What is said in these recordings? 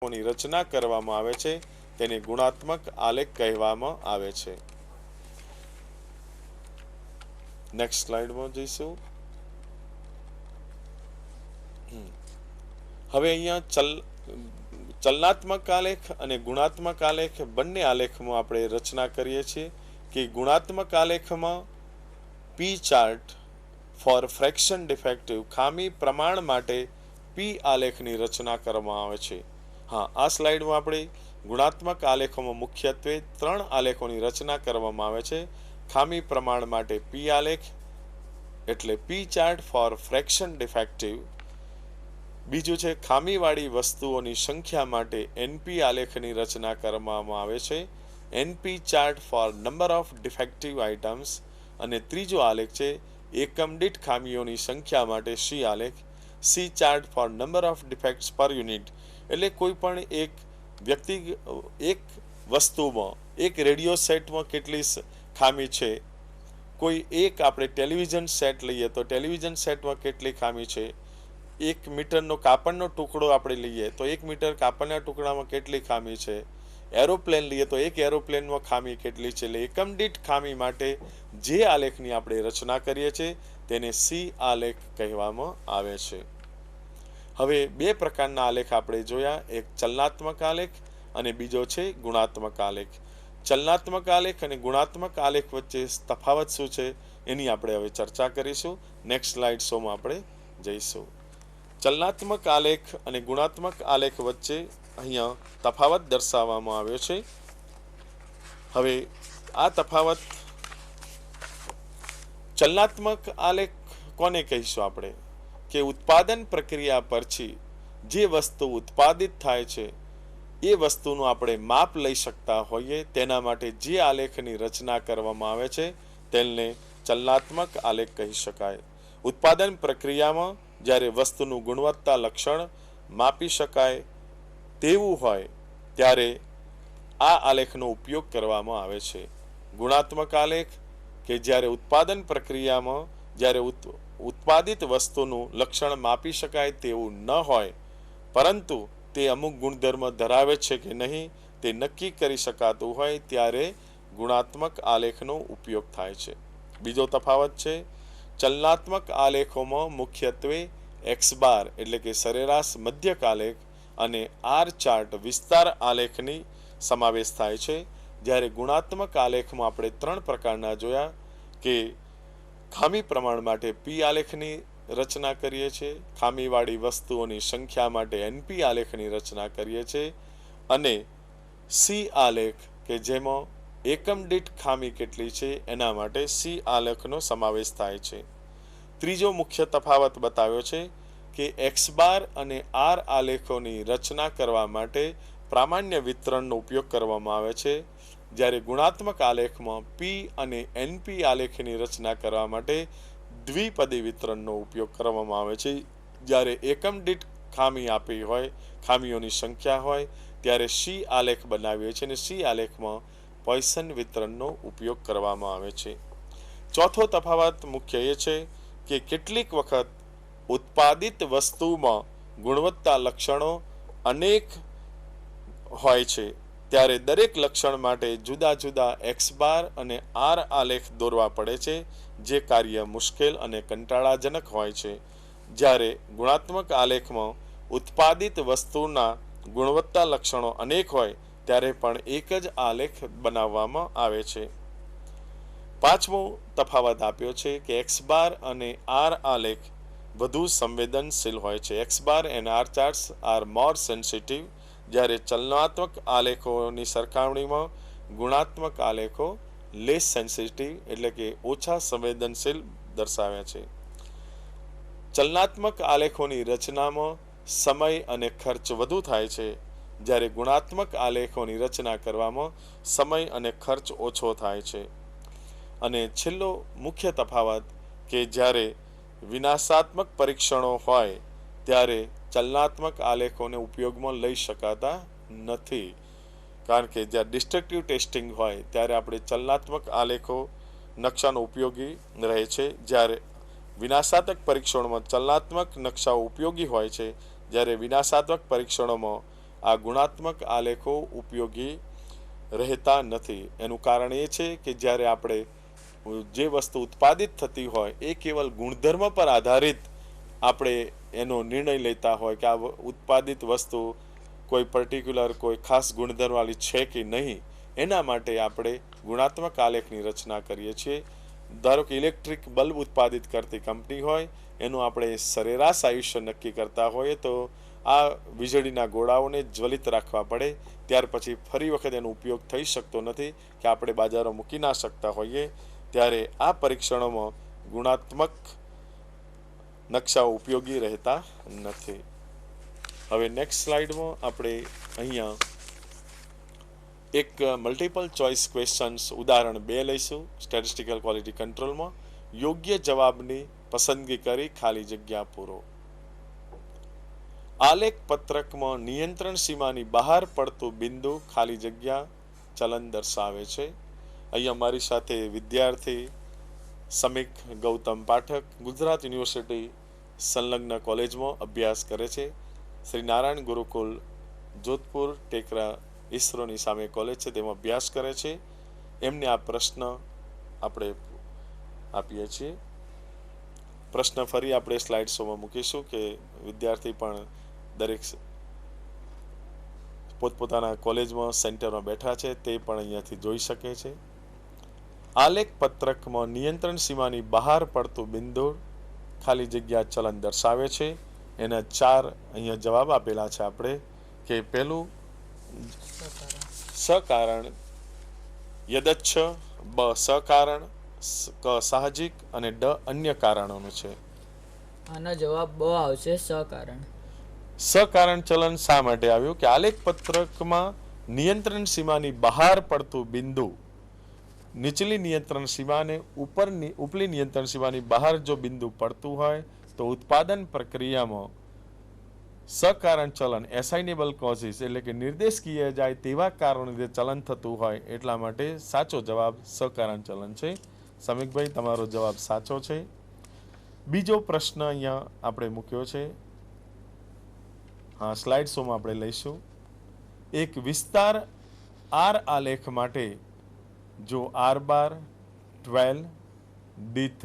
ની રચના કરવામાં આવે છે તેને ગુણાત્મક આલેખ કહેવામાં આવે છે। નેક્સ્ટ સ્લાઇડમાં જઈશું। હવે અહીંયા ચલનાત્મક આલેખ અને ગુણાત્મક આલેખ બંને આલેખમાં આપણે રચના કરીએ છીએ કે ગુણાત્મક આલેખમાં પી ચાર્ટ ફોર ફ્રેક્શન ડિફેક્ટિવ ખામી પ્રમાણ માટે પી આલેખની રચના કરવામાં આવે છે। हाँ, आ स्लाइड में આપણે ગુણાત્મક આલેખોમાં મુખ્યત્વે ત્રણ આલેખોની રચના કરવામાં આવે છે। ખામી પ્રમાણ માટે પી આલેખ એટલે પી ચાર્ટ ફોર ફ્રેક્શન ડિફેક્ટિવ। બીજું છે ખામીવાળી વસ્તુઓની સંખ્યા માટે એનપી આલેખની રચના કરવામાં આવે છે, NP chart for number of defective items. અને ત્રીજો આલેખ છે એકમ દીઠ ખામીઓની સંખ્યા માટે સી આલેખ, C chart for number of defects per unit. એટલે કોઈ પણ એક વસ્તુમાં એક રેડિયો સેટમાં કેટલી ખામી છે, કોઈ એક આપણે ટેલિવિઝન સેટ લઈએ તો ટેલિવિઝન સેટમાં કેટલી ખામી છે, એક મીટરનો કાપડનો ટુકડો આપણે લઈએ તો એક મીટર કાપડના ટુકડામાં કેટલી ખામી છે, એરોપ્લેન લઈએ તો એક એરોપ્લેનમાં ખામી કેટલી છે। એટલે એકમ દીઠ ખામી માટે જે આલેખની આપણે રચના કરીએ છીએ તેને સી આલેખ કહેવામાં આવે છે। હવે બે પ્રકારના આલેખ આપણે જોયા, એક ચલનાત્મક આલેખ અને બીજો છે ગુણાત્મક આલેખ। ચલનાત્મક આલેખ અને ગુણાત્મક આલેખ વચ્ચે તફાવત શું છે એની આપણે હવે ચર્ચા કરીશું। નેક્સ્ટ સ્લાઇડ શોમાં આપણે જઈશું। ચલનાત્મક આલેખ અને ગુણાત્મક આલેખ વચ્ચે અહીંયા તફાવત દર્શાવવામાં આવ્યો છે। હવે આ તફાવત ચલનાત્મક આલેખ કોને કહીશું આપણે કે ઉત્પાદન પ્રક્રિયા પછી જે વસ્તુ ઉત્પાદિત થાય છે એ વસ્તુનું આપણે માપ લઈ શકતા હોઈએ તેના માટે જે આલેખની રચના કરવામાં આવે છે તેને ચલનાત્મક આલેખ કહી શકાય। ઉત્પાદન પ્રક્રિયામાં જ્યારે વસ્તુનું ગુણવત્તા લક્ષણ માપી શકાય તેવું હોય ત્યારે આ આલેખનો ઉપયોગ કરવામાં આવે છે। ગુણાત્મક આલેખ કે જ્યારે ઉત્પાદન પ્રક્રિયામાં જ્યારે ઉત્પાદિત વસ્તુનું લક્ષણ માપી શકાય તેવું ન હોય પરંતુ તે અમુક ગુણધર્મ ધરાવે છે કે નહીં તે નક્કી કરી શકાતું હોય ત્યારે ગુણાત્મક આલેખનો ઉપયોગ થાય છે। બીજો તફાવત છે ચલનાત્મક આલેખોમાં મુખ્યત્વે એક્સ બાર એટલે કે સરેરાશ મધ્યક આલેખ અને આર ચાર્ટ વિસ્તાર આલેખની સમાવેશ થાય છે, જ્યારે ગુણાત્મક આલેખમાં આપણે ત્રણ પ્રકારના જોયા કે ખામી પ્રમાણ માટે પી આલેખની રચના કરીએ છીએ, ખામીવાળી વસ્તુઓની સંખ્યા માટે એનપી આલેખની રચના કરીએ છીએ અને સી આલેખ કે જેમાં એકમ દીઠ ખામી કેટલી છે એના માટે સી આલેખનો સમાવેશ થાય છે। ત્રીજો મુખ્ય તફાવત બતાવ્યો છે કે એક્સ બાર અને આર આલેખોની રચના કરવા માટે પ્રામાણ્ય વિતરણનો ઉપયોગ કરવામાં આવે છે, જ્યારે ગુણાત્મક આલેખમાં પી અને એનપી આલેખની રચના કરવા માટે દ્વિપદી વિતરણનો ઉપયોગ કરવામાં આવે છે। જ્યારે એકમ દીઠ ખામી આપી હોય, ખામીઓની સંખ્યા હોય ત્યારે સી આલેખ બનાવીએ છીએ અને સી આલેખમાં પોઇસન વિતરણનો ઉપયોગ કરવામાં આવે છે। ચોથો તફાવત મુખ્ય એ છે કે કેટલીક વખત ઉત્પાદિત વસ્તુમાં ગુણવત્તા લક્ષણો અનેક હોય છે ત્યારે દરેક લક્ષણ માટે જુદા જુદા એક્સ બાર અને આર આલેખ દોરવા પડે છે, જે કાર્ય મુશ્કેલ અને કંટાળાજનક હોય છે। જ્યારે ગુણાત્મક આલેખમાં ઉત્પાદિત વસ્તુના ગુણવત્તા લક્ષણો અનેક હોય ત્યારે પણ એક જ આલેખ બનાવવામાં આવે છે। પાંચમો તફાવત આપ્યો છે કે એક્સ બાર અને આર આલેખ વધુ સંવેદનશીલ હોય છે। X bar and R charts are more sensitive, જ્યારે ચલનાત્મક આલેખોની સરખામણીમાં ગુણાત્મક આલેખો લેસ સેન્સિટિવ એટલે કે ઓછા સંવેદનશીલ દર્શાવ્યા છે। ચલનાત્મક આલેખોની રચનામાં સમય અને ખર્ચ વધુ થાય છે, જ્યારે ગુણાત્મક આલેખોની રચના કરવામાં સમય અને ખર્ચ ઓછો થાય છે। અને છેલ્લો મુખ્ય તફાવત કે જ્યારે વિનાશાત્મક પરીક્ષણો હોય ત્યારે ચલનાત્મક આલેખોને ઉપયોગમાં લઈ શકાતા નથી, કારણ કે જ્યારે ડિસ્ટ્રક્ટિવ ટેસ્ટિંગ હોય ત્યારે આપણે ચલનાત્મક આલેખો નકશાનો ઉપયોગી રહે છે, જ્યારે વિનાશાત્મક પરીક્ષણોમાં ચલનાત્મક નકશાઓ ઉપયોગી હોય છે, જ્યારે વિનાશાત્મક પરીક્ષણોમાં આ ગુણાત્મક આલેખો ઉપયોગી રહેતા નથી. એનું કારણ એ છે કે જ્યારે આપણે જે વસ્તુ ઉત્પાદિત થતી હોય એ કેવલ ગુણધર્મ પર આધારિત આપણે એનો નિર્ણય લેતા હોય કે આ ઉત્પાદિત વસ્તુ કોઈ પર્ટિક્યુલર કોઈ ખાસ ગુણધર્મવાળી છે કે નહીં, એના માટે આપણે ગુણાત્મક આલેખની રચના કરીએ છીએ. ધારો કે ઇલેક્ટ્રિક બલ્બ ઉત્પાદિત કરતી કંપની હોય, એનું આપણે સરેરાશ આયુષ્ય નક્કી કરતા હોઈએ તો આ વીજળીના ગોળાઓને જ્વલિત રાખવા પડે, ત્યાર પછી ફરી વખત એનો ઉપયોગ થઈ શકતો નથી કે આપણે બજારો મૂકી ના શકતા હોઈએ. ત્યારે આ પરીક્ષણોમાં ગુણાત્મક નકશાઓ ઉપયોગી રહેતા નથી. હવે નેક્સ્ટ સ્લાઇડમાં આપણે અહીંયા એક મલ્ટિપલ ચોઇસ ક્વેશ્ચન્સ ઉદાહરણ 2 લઈશું. સ્ટેટિસ્ટિકલ ક્વોલિટી કંટ્રોલમાં યોગ્ય જવાબની પસંદગી કરી ખાલી જગ્યા પૂરો. આલેખ પત્રકમાં નિયંત્રણ સીમાની બહાર પડતું બિંદુ ખાલી જગ્યા ચલન દર્શાવે છે. અહીંયા મારી સાથે વિદ્યાર્થી સમીક ગૌતમ પાઠક ગુજરાત યુનિવર્સિટી સંલગ્ન કોલેજમાં અભ્યાસ કરે છે. શ્રી નારાયણ ગુરુકુલ જોધપુર ટેકરા ઈસરોની સામે કોલેજ છે, તેમાં અભ્યાસ કરે છે. એમને આ પ્રશ્ન આપણે આપીએ છીએ. પ્રશ્ન ફરી આપણે સ્લાઇડ શોમાં મૂકીશું કે વિદ્યાર્થી પણ દરેક પોતપોતાના કોલેજમાં સેન્ટરમાં બેઠા છે તે પણ અહીંયાથી જોઈ શકે છે. આલેખ પત્રકમાં નિયંત્રણ સીમાની બહાર પડતું બિંદુ ખાલી જગ્યા ચલન દર્શાવે છે. એના 4 અહીંયા જવાબ આપેલા છે આપણે કે પહેલું સકારણ, યદચ્છ, બ સકારણ, ક સાહજિક અને ડ અન્ય કારણોનું છે. આનો જવાબ બ આવશે, સકારણ. સકારણ ચલન શા માટે આવ્યું કે આલેખ પત્રકમાં નિયંત્રણ સીમાની બહાર પડતું બિંદુ નીચલી નિયંત્રણ સીમાને ઉપલી નિયંત્રણ સીમાની બહાર જો બિંદુ પડતું હોય તો ઉત્પાદન પ્રક્રિયામાં સકારણ ચલન એસાઇનેબલ કોઝિસ એટલે કે નિર્દેશ કિયા જાય તેવા કારણો જે ચલન થતું હોય એટલા માટે સાચો જવાબ સકારણ ચલન છે. સમીકભાઈ, તમારો જવાબ સાચો છે. બીજો પ્રશ્ન અહીંયા આપણે મૂક્યો છે, હા સ્લાઇડ શોમાં આપણે લઈશું. એક વિસ્તાર આર આલેખ માટે જો R12, 12, D3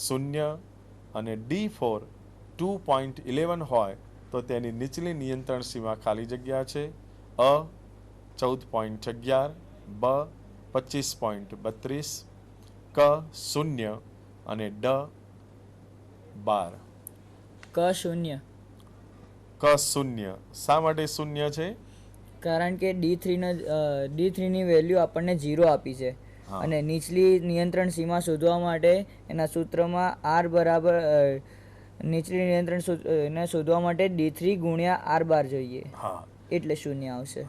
0 અને D4 2.11 હોય તો તેની નીચલી નિયંત્રણ સીમા ખાલી જગ્યા છે. અ 14.11, બ 25.32, ક 0 અને ડ 12. ક 0. ક 0 શા માટે 0 છે? કારણ કે D3 ની વેલ્યુ આપણને 0 આપી છે અને નીચલી નિયંત્રણ સીમા શોધવા માટે એના સૂત્રમાં R બરાબર નીચલી નિયંત્રણ શોધવા માટે D3 ગુણ્યા R12 જોઈએ, એટલે 0 આવશે.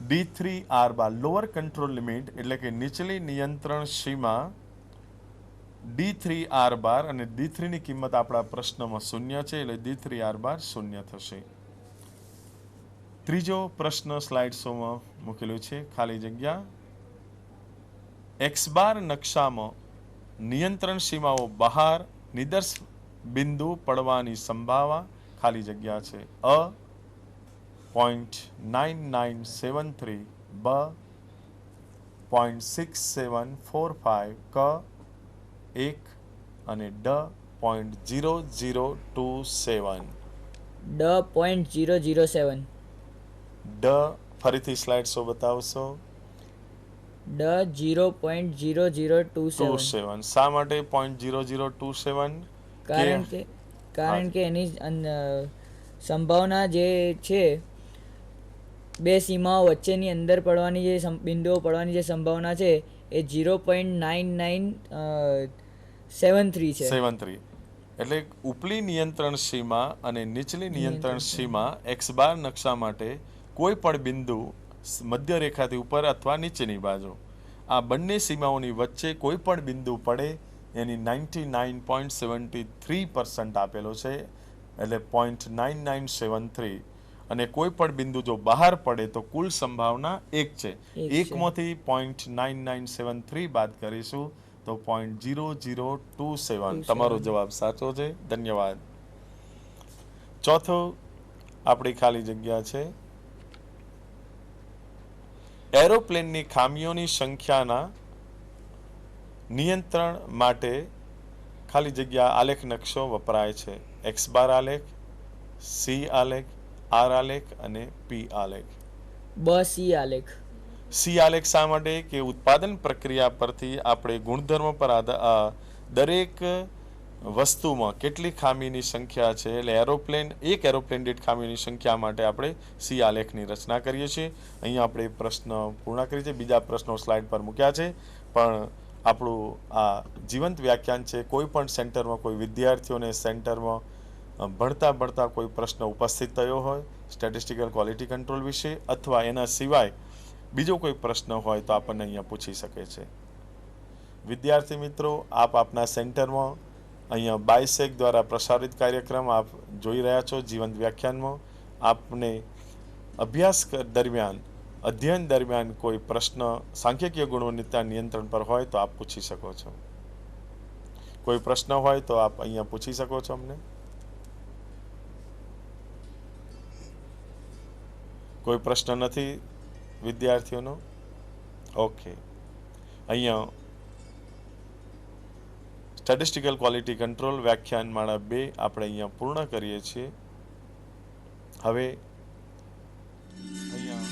D3 R12 lower control limit એટલે કે નીચલી નિયંત્રણ સીમા D3 R12 અને D3 ની કિંમત આપણા પ્રશ્નમાં 0 છે એટલે D3 R12 0 થશે. ત્રીજો પ્રશ્ન સ્લાઇડ શોમાં મૂકેલું છે, ખાલી જગ્યા. X બાર નકશામાં નિયંત્રણ સીમાઓ બહાર નિદર્શ બિંદુ પડવાની સંભાવના ખાલી જગ્યા છે. અ 0.9973, બ 0.6745, ક 1 અને ડ 0.0027. ડ 0.007. ડ ફરીથી સ્લાઇડ શો બતાવશો. ડ 0.0027. શા માટે 0.0027? કારણ કે એની સંભાવના જે છે બે સીમાઓ વચ્ચેની અંદર પડવાની જે બિંદુઓ પડવાની જે સંભાવના છે એ 0.9973 છે. 73 એટલે ઉપલી નિયંત્રણ સીમા અને નીચલી નિયંત્રણ સીમા એક્સ બાર નકશા માટે કોઈ પણ બિંદુ મધ્ય રેખાથી ઉપર અથવા નીચેની બાજુ આ બંને સીમાઓની વચ્ચે કોઈ પણ બિંદુ પડે એની 99.73% આપેલો છે એટલે 0.9973 અને કોઈ પણ બિંદુ જો બહાર પડે તો કુલ સંભાવના 1 છે. 1માંથી 0.9973 બાદ કરીશું તો 0.0027. તમારો જવાબ સાચો છે. ધન્યવાદ. ચોથો આપણી ખાલી જગ્યા છે એરોપ્લેનની ખામીઓની સંખ્યાના નિયંત્રણ માટે ખાલી જગ્યા આલેખ નકશો વપરાય છે. એક્સ બાર આલેખ, સી આલેખ, આર આલેખ અને પી આલેખ. સી આલેખ. સી આલેખ શા માટે? કે ઉત્પાદન પ્રક્રિયા પરથી આપણે ગુણધર્મ પર દરેક વસ્તુમાં કેટલી ખામીની સંખ્યા છે એટલે એક એરોપ્લેન દીઠ ખામીની સંખ્યા માટે આપણે સી આલેખની રચના કરીએ છીએ. અહીંયા આપણે પ્રશ્ન પૂર્ણ કરીએ છીએ. બીજા પ્રશ્નો સ્લાઇડ પર મૂક્યા છે, પણ આપણું આ જીવંત વ્યાખ્યાન છે. કોઈ પણ સેન્ટરમાં કોઈ વિદ્યાર્થીઓને સેન્ટરમાં ભણતા કોઈ પ્રશ્ન ઉપસ્થિત થયો હોય સ્ટેટિસ્ટિકલ ક્વોલિટી કંટ્રોલ વિશે અથવા એના સિવાય બીજો કોઈ પ્રશ્ન હોય તો આપણને અહીંયા પૂછી શકે છે. વિદ્યાર્થી મિત્રો, આપ આપના સેન્ટરમાં અહીંયા બાયસેક દ્વારા પ્રસારિત કાર્યક્રમ આપ જોઈ રહ્યા છો. જીવંત વ્યાખ્યાનમાં આપને અધ્યયન દરમિયાન કોઈ પ્રશ્ન સાંખ્યિકીય ગુણવત્તા નિયંત્રણ પર હોય તો આપ પૂછી શકો છો. કોઈ પ્રશ્ન હોય તો આપ અહીંયા પૂછી શકો છો અમને. કોઈ પ્રશ્ન નથી વિદ્યાર્થીઓનો? ઓકે. અહીંયા સ્ટેટિસ્ટિકલ ક્વોલિટી કંટ્રોલ વ્યાખ્યાન માળા 2 આપણે અહીંયા પૂર્ણ કરીએ છીએ. હવે અહીંયા